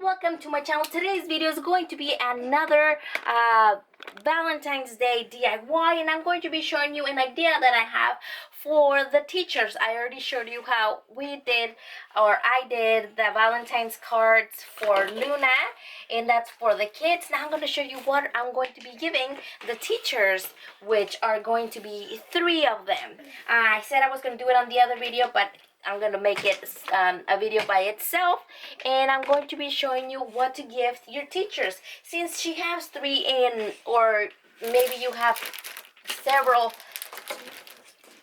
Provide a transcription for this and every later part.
welcome to my channel. Today's video is going to be another Valentine's Day DIY, and I'm going to be showing you an idea that I have for the teachers. I already showed you how we did, or I did, the Valentine's cards for Luna, and that's for the kids. Now I'm going to show you what I'm going to be giving the teachers, which are going to be 3 of them. I said I was going to do it on the other video, but I'm going to make it a video by itself, and I'm going to be showing you what to give your teachers. Since she has 3 in, or maybe you have several,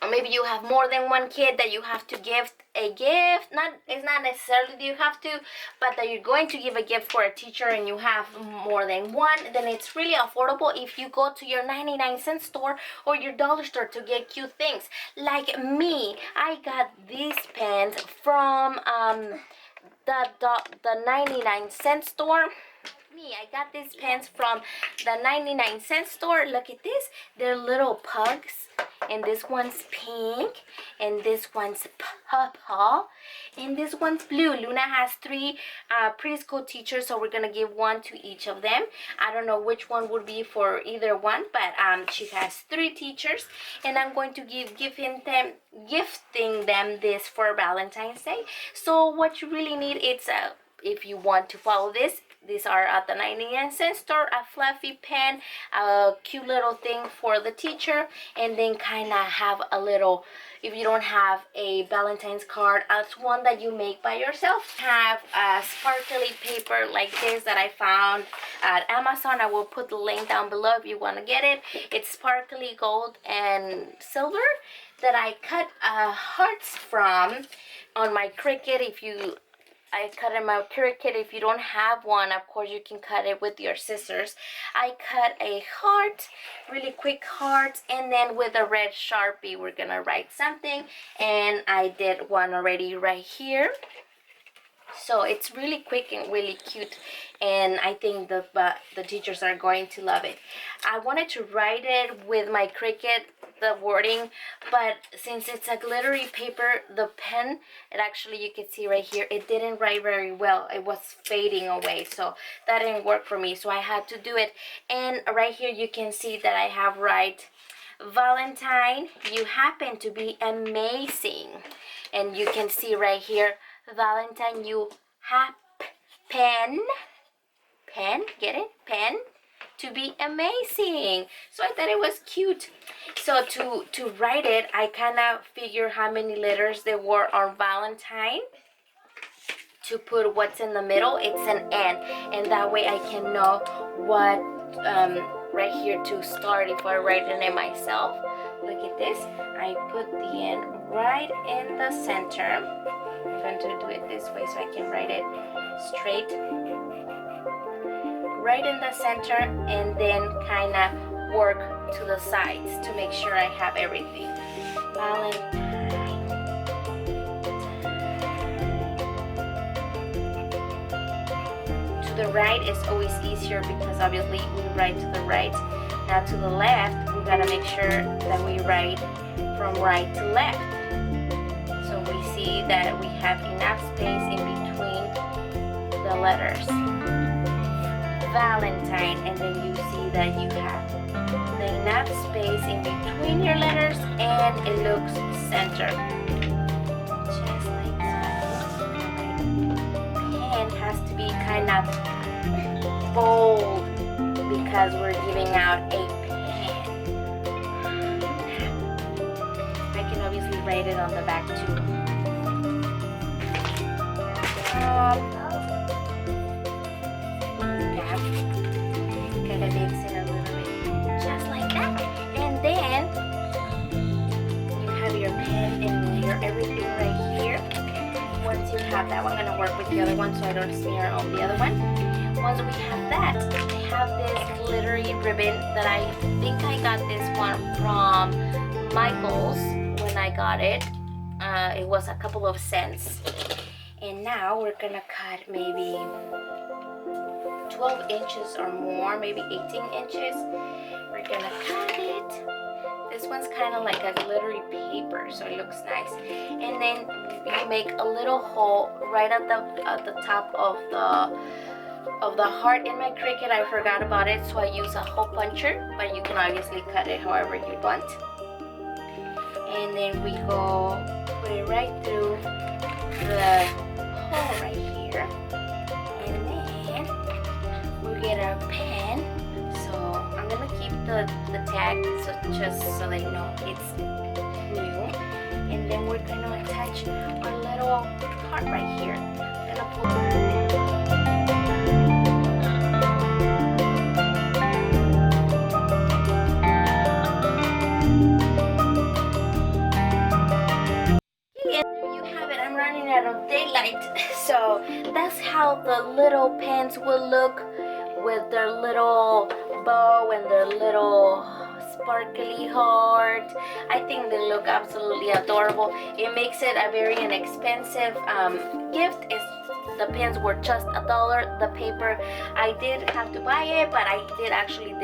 or maybe you have more than one kid that you have to give a gift. It's not necessarily that you have to, but that you're going to give a gift for a teacher and you have more than one, then it's really affordable if you go to your 99-cent store or your dollar store to get cute things. Like me, I got these pens from the 99-cent store. I got these pens from the 99-cent store. Look at this. They're little pugs. And this one's pink. And this one's purple. And this one's blue. Luna has 3 preschool teachers, so we're going to give 1 to each of them. I don't know which one would be for either one, but she has 3 teachers. And I'm going to gifting them this for Valentine's Day. So what you really need is, if you want to follow this, these are at the 99-cent store, a fluffy pen, a cute little thing for the teacher, and then kind of have a little, if you don't have a Valentine's card, as one that you make by yourself. Have a sparkly paper like this that I found at Amazon. I will put the link down below if you want to get it. It's sparkly gold and silver that I cut hearts from on my Cricut. I cut in my Cricut. If you don't have one, of course you can cut it with your scissors. I cut a heart, really quick heart, and then with a red Sharpie we're gonna write something, and I did one already right here. So it's really quick and really cute, and I think the teachers are going to love it. I wanted to write it with my Cricut, the wording, but since it's a glittery paper, the pen, it actually, you can see right here, it didn't write very well. It was fading away, so that didn't work for me, so I had to do it. And right here you can see that I have write, Valentine, you happen to be amazing. And you can see right here, Valentine, you have pen, get it? Pen, to be amazing. So I thought it was cute. So to write it, I kind of figure how many letters there were on Valentine. To put what's in the middle, it's an N, and that way I can know what right here to start if I write it in myself. Look at this. I put the N right in the center. I'm going to do it this way so I can write it straight. Right in the center, and then kind of work to the sides to make sure I have everything. Valentine. To the right is always easier because obviously we write to the right. Now to the left, we gotta make sure that we write from right to left. So we see that we have enough space in between the letters. Valentine, and then you see that you have enough space in between your letters and it looks centered. Just like that. Pen has to be kind of bold because we're giving out a pen. I can obviously write it on the back too. Gotta mix it a little bit, just like that. And then you have your pen and your everything right here. Once you have that, I'm gonna work with the other one so I don't smear on the other one. Once we have that, I have this glittery ribbon that I think I got this one from Michael's when I got it. It was a couple of cents. And now we're gonna cut maybe 12 inches or more, maybe 18 inches. We're gonna cut it. This one's kind of like a glittery paper, so it looks nice. And then you make a little hole right at the top of of the heart in my Cricut. I forgot about it, so I use a hole puncher, but you can obviously cut it however you want. And then we go put it right through the hole right here. And then we get our pen. So I'm gonna keep the tag just so they know it's new. And then we're gonna attach our little heart right here. I'm gonna pull. Out of daylight. So that's how the little pens will look with their little bow and their little sparkly heart. I think they look absolutely adorable. It makes it a very inexpensive gift. The pens were just $1. The paper, I did have to buy it, but I did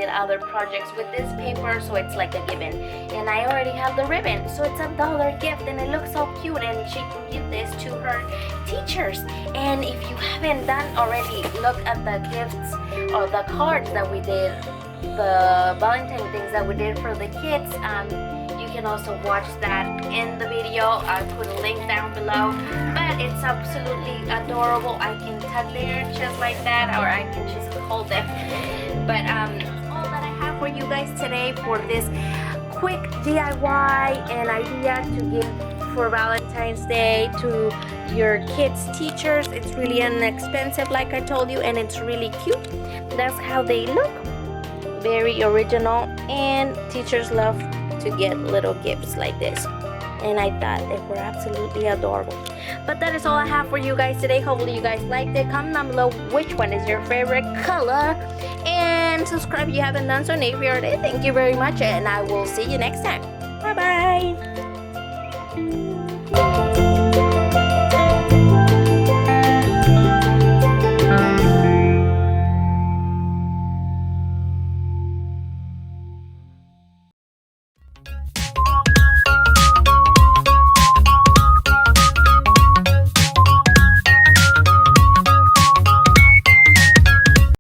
other projects with this paper, so it's like a given. And I already have the ribbon, so it's $1 gift, and it looks so cute. And she can give this to her teachers. And if you haven't done already, look at the gifts or the cards that we did, the Valentine things that we did for the kids. You can also watch that in the video. I put a link down below, but it's absolutely adorable. I can tuck their just like that, or I can just hold them. But all that I have for you guys today for this quick DIY and idea to give for Valentine's Day to your kids' teachers. It's really inexpensive, like I told you, and it's really cute. That's how they look. Very original, and teachers love to get little gifts like this, and I thought they were absolutely adorable. But that is all I have for you guys today. Hopefully you guys liked it. Comment down below which one is your favorite color, and subscribe if you haven't done so. And if you already, thank you very much, and I will see you next time. Bye bye.